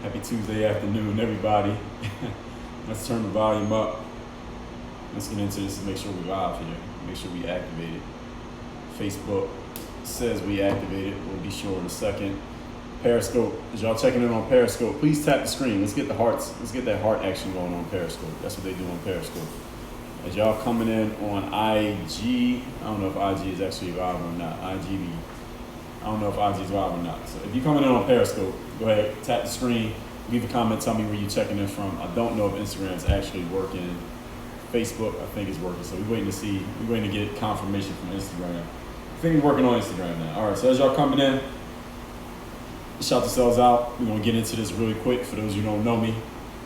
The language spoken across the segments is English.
Happy Tuesday afternoon, everybody. Let's turn the volume up. Let's get into this and make sure we're live here. Make sure we activate it. Facebook says we activated. We'll be sure in a second. Periscope, as y'all checking in on Periscope, please tap the screen. Let's get the hearts. Let's get that heart action going on Periscope. That's what they do on Periscope. As y'all coming in on IG, I don't know if IG is actually live or not. I don't know if IG is live or not. So if you're coming in on Periscope, go ahead, tap the screen, leave a comment, tell me where you're checking in from. I don't know if Instagram's actually working. Facebook, I think is working. So we're waiting to get confirmation from Instagram. I think we're working on Instagram now. All right, so as y'all coming in, shout yourselves out. We're gonna get into this really quick. For those of you who don't know me,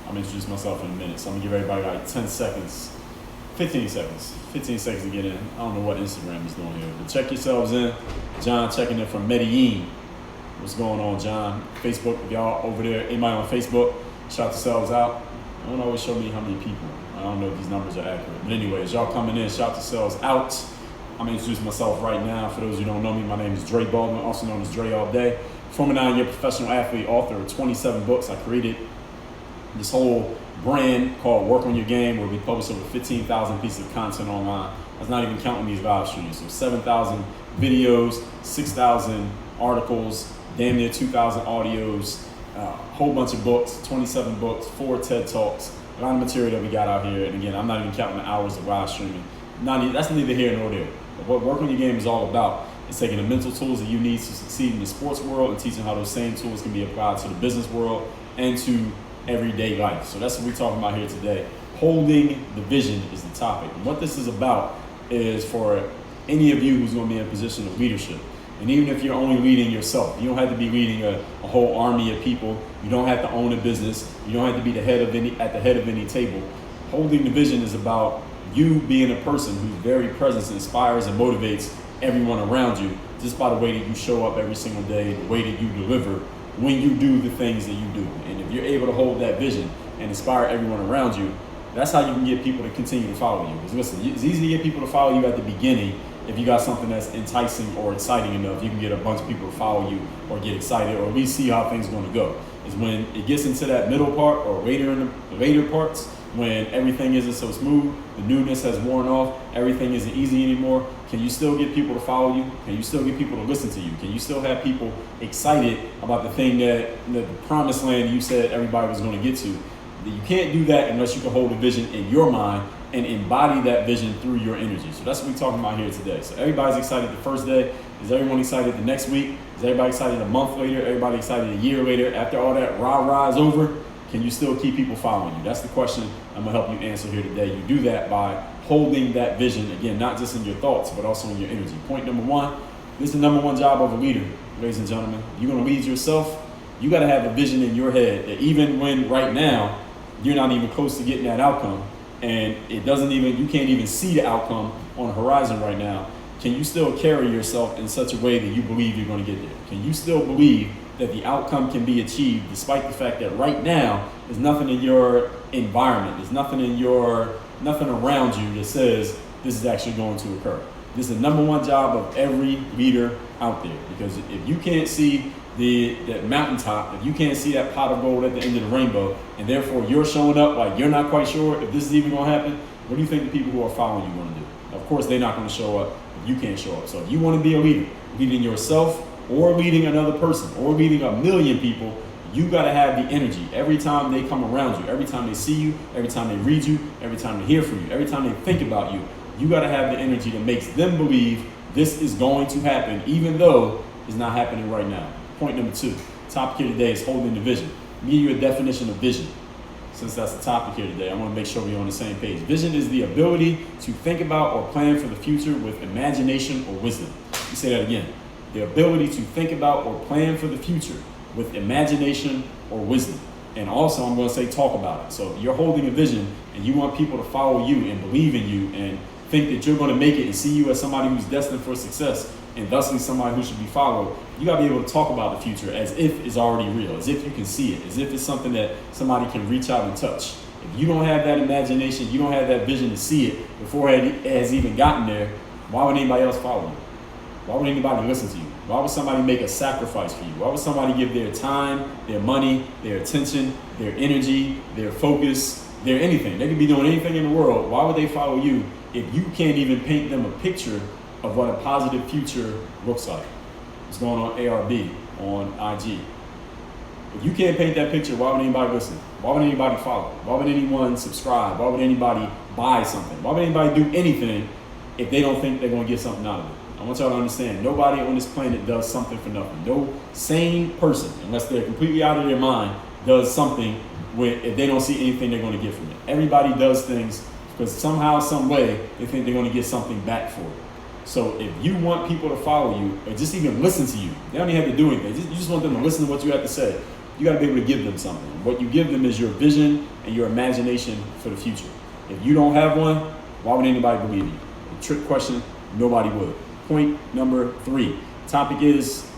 I'm gonna introduce myself in a minute. So I'm gonna give everybody like 10 seconds, 15 seconds to get in. I don't know what Instagram is doing here, but check yourselves in. John checking in from Medellin. What's going on, John? Facebook, if y'all over there, anybody on Facebook, shout yourselves out. I don't always show me how many people. I don't know if these numbers are accurate. But anyway, as y'all coming in, shout yourselves out. I'm gonna introduce myself right now. For those of you who don't know me, my name is Dre Baldwin, also known as Dre All Day. Former 9-year professional athlete, author of 27 books. I created this whole brand called Work on Your Game, where we publish over 15,000 pieces of content online. That's not even counting these live streams. So 7,000 videos, 6,000 articles, damn near 2,000 audios, a whole bunch of books, 27 books, 4 TED Talks, a lot of material that we got out here. And again, I'm not even counting the hours of live streaming. That's neither here nor there. But what Work on Your Game is all about is taking the mental tools that you need to succeed in the sports world and teaching how those same tools can be applied to the business world and to everyday life. So that's what we're talking about here today. Holding the vision is the topic. And what this is about is for any of you who's going to be in a position of leadership. And even if you're only leading yourself, you don't have to be leading a whole army of people. You don't have to own a business. You don't have to be at the head of any table. Holding the vision is about you being a person whose very presence inspires and motivates everyone around you just by the way that you show up every single day, the way that you deliver when you do the things that you do. And if you're able to hold that vision and inspire everyone around you, that's how you can get people to continue to follow you. Because listen, it's easy to get people to follow you at the beginning. If you got something that's enticing or exciting enough, you can get a bunch of people to follow you or get excited or at least see how things are going to go. Is when it gets into that middle part or later parts, when everything isn't so smooth, the newness has worn off, everything isn't easy anymore. Can you still get people to follow you? Can you still get people to listen to you? Can you still have people excited about the thing that the promised land you said everybody was going to get to? You can't do that unless you can hold a vision in your mind and embody that vision through your energy. So that's what we're talking about here today. So everybody's excited the first day. Is everyone excited the next week? Is everybody excited a month later? Everybody excited a year later? After all that rah-rah is over, can you still keep people following you? That's the question I'm gonna help you answer here today. You do that by holding that vision, again, not just in your thoughts, but also in your energy. Point number one, this is the number one job of a leader, ladies and gentlemen. You're gonna lead yourself, you gotta have a vision in your head that even when right now, you're not even close to getting that outcome, and you can't even see the outcome on the horizon right now, can you still carry yourself in such a way that you believe you're gonna get there? Can you still believe that the outcome can be achieved despite the fact that right now there's nothing in your environment, there's nothing around you that says this is actually going to occur? This is the number one job of every leader out there, because if you can't see that mountaintop, if you can't see that pot of gold at the end of the rainbow, and therefore you're showing up like you're not quite sure if this is even going to happen, what do you think the people who are following you going to do? Of course, they're not going to show up if you can't show up. So if you want to be a leader, leading yourself or leading another person or leading a million people, you got to have the energy every time they come around you, every time they see you, every time they read you, every time they hear from you, every time they think about you. You got to have the energy that makes them believe this is going to happen, even though it's not happening right now. Point number two, topic here today is holding the vision. Let me give you a definition of vision. Since that's the topic here today, I want to make sure we're on the same page. Vision is the ability to think about or plan for the future with imagination or wisdom. Let me say that again. The ability to think about or plan for the future with imagination or wisdom. And also, I'm going to say talk about it. So if you're holding a vision and you want people to follow you and believe in you and think that you're going to make it and see you as somebody who's destined for success and thusly somebody who should be followed, you got to be able to talk about the future as if it's already real, as if you can see it, as if it's something that somebody can reach out and touch. If you don't have that imagination, you don't have that vision to see it before it has even gotten there, why would anybody else follow you? Why would anybody listen to you? Why would somebody make a sacrifice for you? Why would somebody give their time, their money, their attention, their energy, their focus, their anything? They could be doing anything in the world. Why would they follow you if you can't even paint them a picture of what a positive future looks like? What's going on ARB on IG? If you can't paint that picture, why would anybody listen? Why would anybody follow? Why would anyone subscribe? Why would anybody buy something? Why would anybody do anything if they don't think they're going to get something out of it? I want y'all to understand, nobody on this planet does something for nothing. No sane person, unless they're completely out of their mind, does something if they don't see anything they're going to get from it. Everybody does things because somehow, some way, they think they're going to get something back for it. So if you want people to follow you or just even listen to you, they don't even have to do anything. You just want them to listen to what you have to say. You got to be able to give them something. What you give them is your vision and your imagination for the future. If you don't have one, why would anybody believe you? A trick question, nobody would. Point number 3. Topic is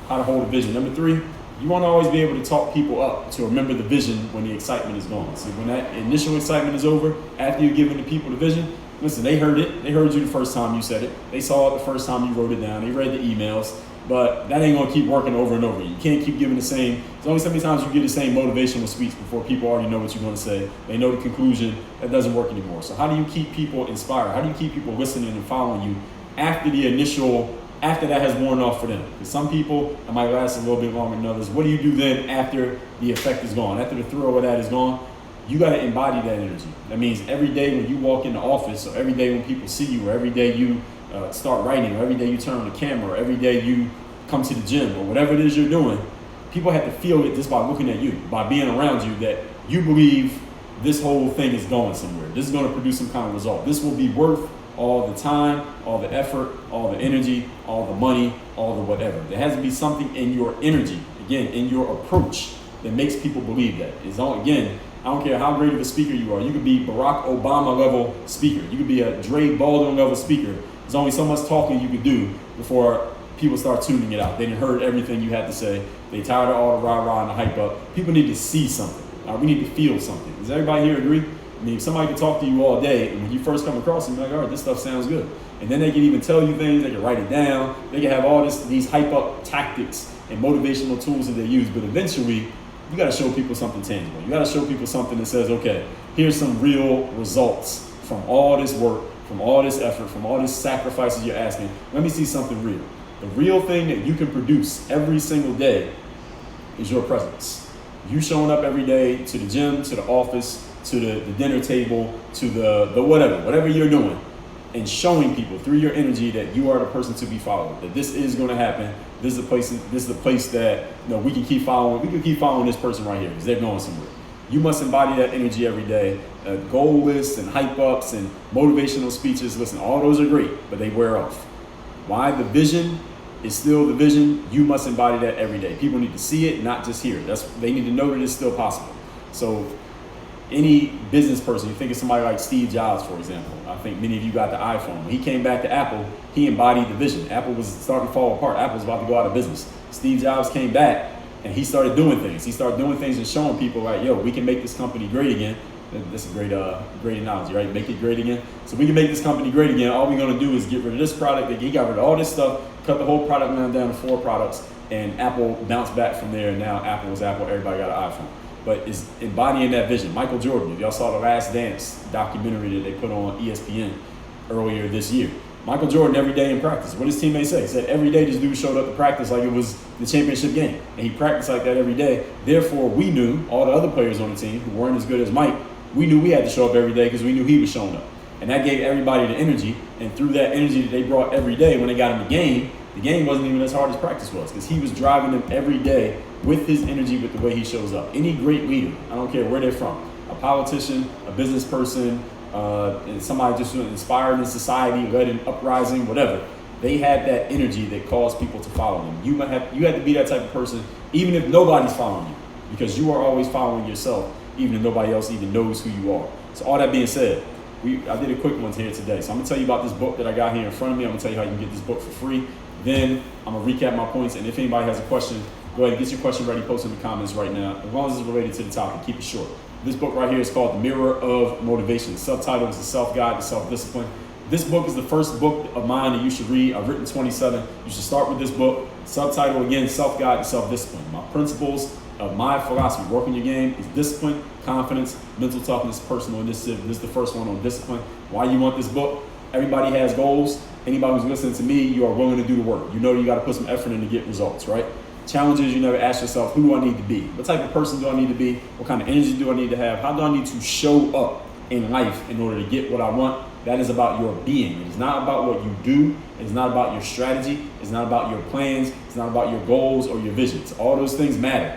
how to hold a vision. Number 3, you want to always be able to talk people up to remember the vision when the excitement is gone. So when that initial excitement is over, after you're giving the people the vision, listen, they heard it. They heard you the first time you said it. They saw it the first time you wrote it down. They read the emails. But that ain't going to keep working over and over. You can't keep giving the same. There's only so many times you give the same motivational speech before people already know what you're going to say. They know the conclusion. That doesn't work anymore. So how do you keep people inspired? How do you keep people listening and following you after that has worn off for them? Because some people, it might last a little bit longer than others. What do you do then after the effect is gone? After the thrill of that is gone, you got to embody that energy. That means every day when you walk in the office, or every day when people see you, or every day you start writing, or every day you turn on the camera, or every day you come to the gym, or whatever it is you're doing, people have to feel it just by looking at you, by being around you, that you believe this whole thing is going somewhere. This is going to produce some kind of result. This will be worth all the time, all the effort, all the energy, all the money, all the whatever. There has to be something in your energy, again, in your approach that makes people believe that. Again, I don't care how great of a speaker you are. You could be Barack Obama level speaker. You could be a Dre Baldwin level speaker. There's only so much talking you could do before people start tuning it out. They didn't heard everything you had to say. They tired of all the rah-rah and the hype up. People need to see something. We need to feel something. Does everybody here agree? I mean, if somebody can talk to you all day, and when you first come across them, you're like, all right, this stuff sounds good. And then they can even tell you things, they can write it down, they can have all these hype up tactics and motivational tools that they use, but eventually, you gotta show people something tangible. You gotta show people something that says, okay, here's some real results from all this work, from all this effort, from all these sacrifices you're asking. Let me see something real. The real thing that you can produce every single day is your presence. You showing up every day to the gym, to the office, to the dinner table, to the whatever you're doing, and showing people through your energy that you are the person to be followed, that this is going to happen. This is the place that we can keep following. We can keep following this person right here because they're going somewhere. You must embody that energy every day. Goal lists and hype ups and motivational speeches. Listen, all those are great, but they wear off. Why? The vision is still the vision. You must embody that every day. People need to see it, not just hear it. They need to know that it's still possible. So any business person, you think of somebody like Steve Jobs, for example. I think many of you got the iPhone. When he came back to Apple, he embodied the vision. Apple was starting to fall apart. Apple was about to go out of business. Steve Jobs came back and he started doing things. He started doing things and showing people like, yo, we can make this company great again. That's a great analogy, right? Make it great again. So we can make this company great again. All we're going to do is get rid of this product. He got rid of all this stuff, cut the whole product line down to 4 products, and Apple bounced back from there. And now Apple is Apple. Everybody got an iPhone. But it's embodying that vision. Michael Jordan, if y'all saw the Last Dance documentary that they put on ESPN earlier this year. Michael Jordan, every day in practice. What does his teammates say? He said every day this dude showed up to practice like it was the championship game. And he practiced like that every day. Therefore, we knew, all the other players on the team who weren't as good as Mike, we knew we had to show up every day because we knew he was showing up. And that gave everybody the energy. And through that energy that they brought every day when they got in the game wasn't even as hard as practice was because he was driving them every day with his energy, with the way he shows up. Any great leader, I don't care where they're from, a politician, a business person, and somebody just inspired in society, led an uprising, whatever, they had that energy that caused people to follow them. You had to be that type of person, even if nobody's following you, because you are always following yourself, even if nobody else even knows who you are. So all that being said, I did a quick one here today. So I'm gonna tell you about this book that I got here in front of me. I'm gonna tell you how you can get this book for free. Then I'm gonna recap my points, and if anybody has a question, go ahead and get your question ready, post in the comments right now. As long as it's related to the topic, keep it short. This book right here is called The Mirror of Motivation. The subtitle is The Self-Guide to Self-Discipline. This book is the first book of mine that you should read. I've written 27. You should start with this book. Subtitle again, Self-Guide and Self-Discipline. My principles of my philosophy, working your game, is discipline, confidence, mental toughness, personal initiative. This is the first one on discipline. Why you want this book? Everybody has goals. Anybody who's listening to me, you are willing to do the work. You know you got to put some effort in to get results, right? Challenges, you never ask yourself, who do I need to be? What type of person do I need to be? What kind of energy do I need to have? How do I need to show up in life in order to get what I want? That is about your being. It is not about what you do. It's not about your strategy. It's not about your plans. It's not about your goals or your visions. All those things matter.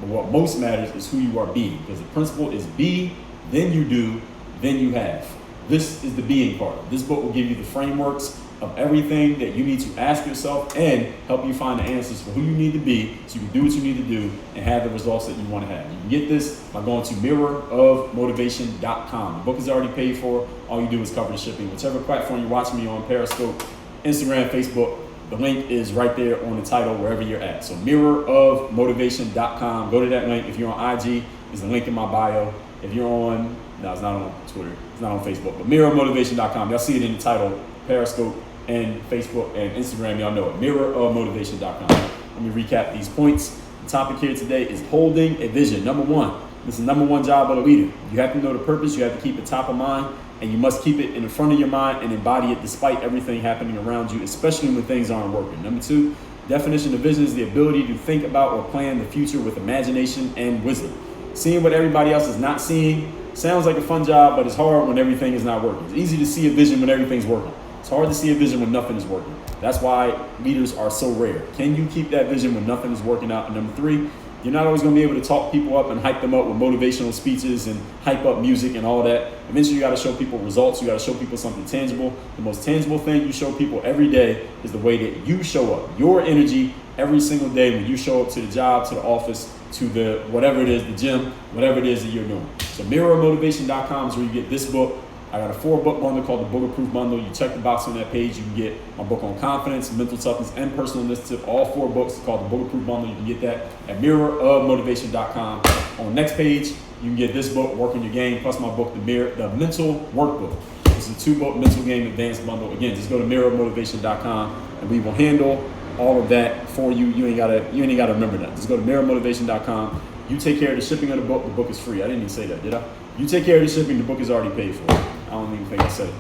But what most matters is who you are being. Because the principle is be, then you do, then you have. This is the being part. This book will give you the frameworks of everything that you need to ask yourself and help you find the answers for who you need to be so you can do what you need to do and have the results that you want to have. You can get this by going to mirrorofmotivation.com. The book is already paid for. All you do is cover the shipping. Whichever platform you're watching me on, Periscope, Instagram, Facebook, the link is right there on the title wherever you're at. So mirrorofmotivation.com. Go to that link. If you're on IG, there's a link in my bio. If you're on, no, it's not on Twitter. It's not on Facebook, but mirrorofmotivation.com. Y'all see it in the title. Periscope and Facebook and Instagram, y'all know it. Mirrorofmotivation.com. Let me recap these points. The topic here today is holding a vision. Number one, this is the number one job of a leader. You have to know the purpose. You have to keep it top of mind, and you must keep it in the front of your mind and embody it despite everything happening around you, especially when things aren't working. Number two, definition of vision is the ability to think about or plan the future with imagination and wisdom. Seeing what everybody else is not seeing sounds like a fun job, but it's hard when everything is not working. It's easy to see a vision when everything's working. It's hard to see a vision when nothing is working. That's why leaders are so rare. Can you keep that vision when nothing is working out? And number three, you're not always going to be able to talk people up and hype them up with motivational speeches and hype up music and all that. Eventually, you got to show people results. You got to show people something tangible. The most tangible thing you show people every day is the way that you show up. Your energy every single day when you show up to the job, to the office, to the whatever it is, the gym, whatever it is that you're doing. So mirrormotivation.com is where you get this book. I got a 4-book bundle called the Bulletproof Bundle. You check the box on that page. You can get my book on confidence, mental toughness, and personal initiative. All 4 books called the Bulletproof Bundle. You can get that at mirrorofmotivation.com. On the next page, you can get this book, Working Your Game, plus my book, the Mental Workbook. This is a 2-book mental game advanced bundle. Again, just go to mirrorofmotivation.com and we will handle all of that for you. You ain't gotta remember that. Just go to mirrormotivation.com. You take care of the shipping of the book. The book is free. I didn't even say that, did I? You take care of the shipping. The book is already paid for. I don't even think I said it.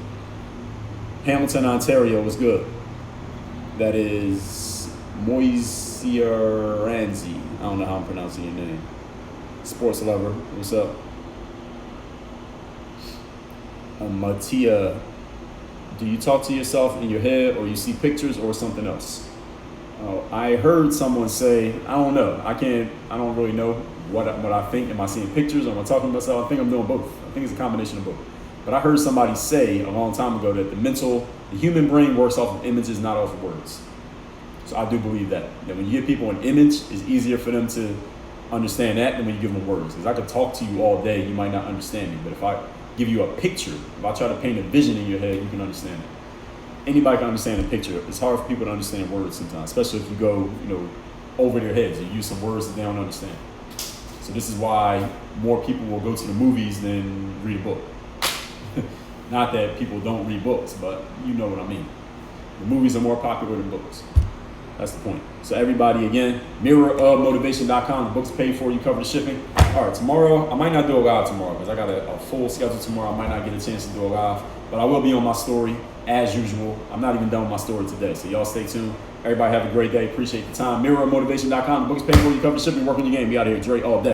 Hamilton, Ontario was good. That is Moiseiranzi. I don't know how I'm pronouncing your name. Sports lover. What's up? Mattia, do you talk to yourself in your head or you see pictures or something else? I heard someone say, I don't know. I don't really know what I think. Am I seeing pictures or am I talking to myself? I think I'm doing both. I think it's a combination of both. But I heard somebody say a long time ago that the human brain works off of images, not off of words. So I do believe that when you give people an image, it's easier for them to understand that than when you give them words. Because I could talk to you all day, you might not understand me. But if I give you a picture, if I try to paint a vision in your head, you can understand it. Anybody can understand a picture. It's hard for people to understand words sometimes, especially if you go, over their heads and use some words that they don't understand. So this is why more people will go to the movies than read a book. Not that people don't read books, but you know what I mean. The movies are more popular than books. That's the point. So everybody, again, mirrorofmotivation.com. The book's paid for. You cover the shipping. All right, tomorrow, I might not do a live tomorrow because I got a full schedule tomorrow. I might not get a chance to do a live, but I will be on my story as usual. I'm not even done with my story today, so y'all stay tuned. Everybody have a great day. Appreciate the time. Mirrorofmotivation.com. The book's paid for. You cover the shipping. Work on your game. Be out here. Dre all day.